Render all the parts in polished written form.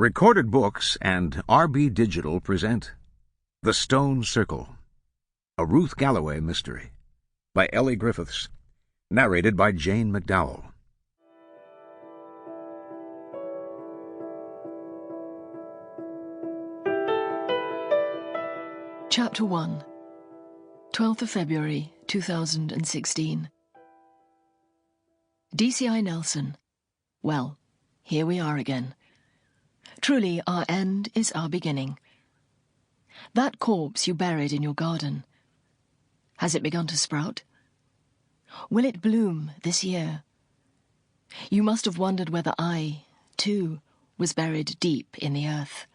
Recorded Books and RB Digital present The Stone Circle, a Ruth Galloway mystery, by Elly Griffiths, narrated by Jane Mcdowell. Chapter 1, 12th of February, 2016. DCI Nelson. Well, here we are again. Truly, our end is our beginning. That corpse you buried in your garden, has it begun to sprout? Will it bloom this year? You must have wondered whether I, too, was buried deep in the earth.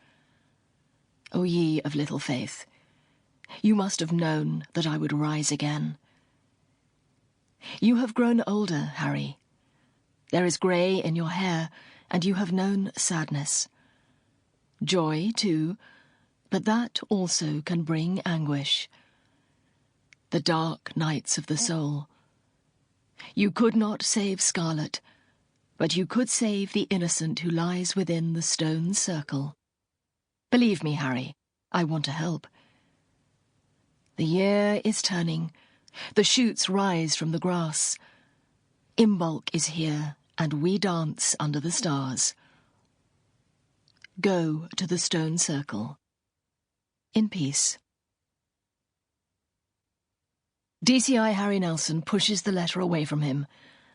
O ye of little faith, you must have known that I would rise again. You have grown older, Harry. There is grey in your hair, and you have known sadness. Joy, too, but that also can bring anguish. The dark nights of the soul. You could not save Scarlet, but you could save the innocent who lies within the stone circle. Believe me, Harry, I want to help. The year is turning. The shoots rise from the grass. Imbolc is here, and we dance under the stars. Go to the stone circle. In peace. DCI Harry Nelson pushes the letter away from him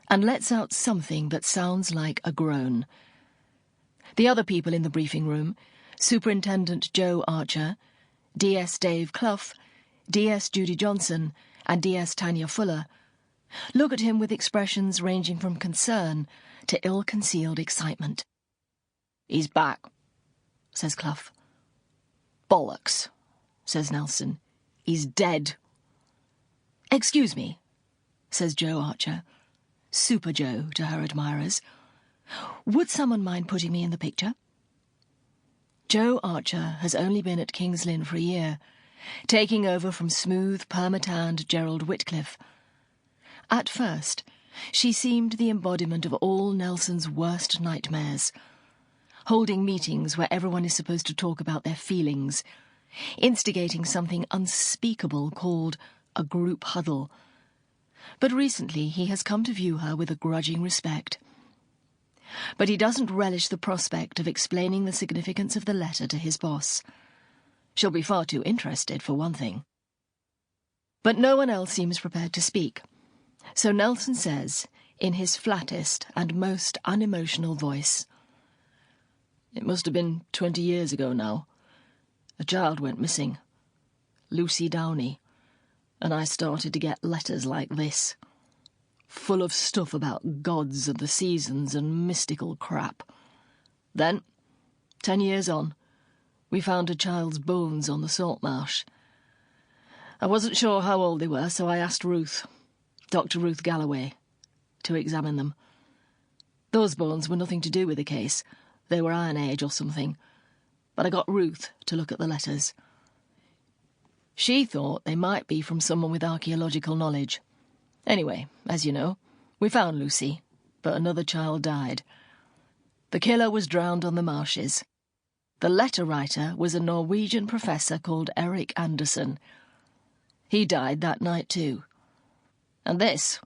and lets out something that sounds like a groan. The other people in the briefing room, Superintendent Joe Archer, DS Dave Clough, DS Judy Johnson, and DS Tanya Fuller, look at him with expressions ranging from concern to ill-concealed excitement. "He's back," says Clough. "Bollocks," says Nelson. "He's dead." "Excuse me," says Joe Archer, Super Joe to her admirers. "Would someone mind putting me in the picture?" Joe Archer has only been at King's Lynn for a year, taking over from smooth, perma-tanned Gerald Whitcliffe. At first, she seemed the embodiment of all Nelson's worst nightmares, holding meetings where everyone is supposed to talk about their feelings, instigating something unspeakable called a group huddle. But recently he has come to view her with a grudging respect. But he doesn't relish the prospect of explaining the significance of the letter to his boss. She'll be far too interested, for one thing. But no one else seems prepared to speak, so Nelson says, in his flattest and most unemotional voice, "It must have been 20 years ago now. A child went missing, Lucy Downey, and I started to get letters like this, full of stuff about gods and the seasons and mystical crap. Then, 10 years on, we found a child's bones on the salt marsh. I wasn't sure how old they were, so I asked Ruth, Dr. Ruth Galloway, to examine them. Those bones were nothing to do with the case. They were Iron Age or something. But I got Ruth to look at the letters. She thought they might be from someone with archaeological knowledge. Anyway, as you know, we found Lucy, but another child died. The killer was drowned on the marshes. The letter writer was a Norwegian professor called Erik Anderson. He died that night too. And this,"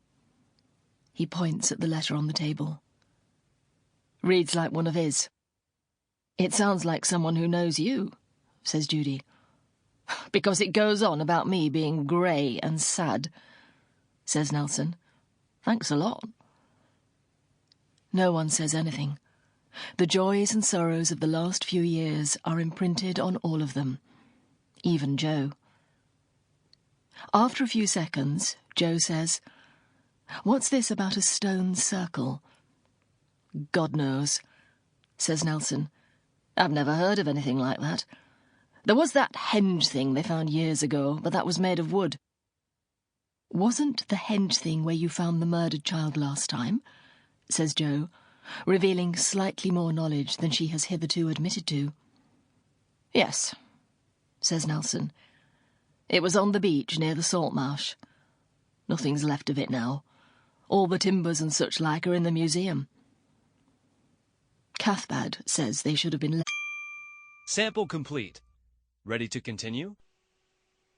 he points at the letter on the table, "reads like one of his." "It sounds like someone who knows you," says Judy. "Because it goes on about me being grey and sad," says Nelson. "Thanks a lot." No one says anything. The joys and sorrows of the last few years are imprinted on all of them, even Joe. After a few seconds, Joe says, "What's this about a stone circle?" "God knows," says Nelson. "I've never heard of anything like that. There was that henge thing they found years ago, but that was made of wood." "Wasn't the henge thing where you found the murdered child last time?" says Joe, revealing slightly more knowledge than she has hitherto admitted to. "Yes," says Nelson. "It was on the beach near the salt marsh. Nothing's left of it now. All the timbers and such like are in the museum. Cathbad says they should have been left. Sample complete. Ready to continue?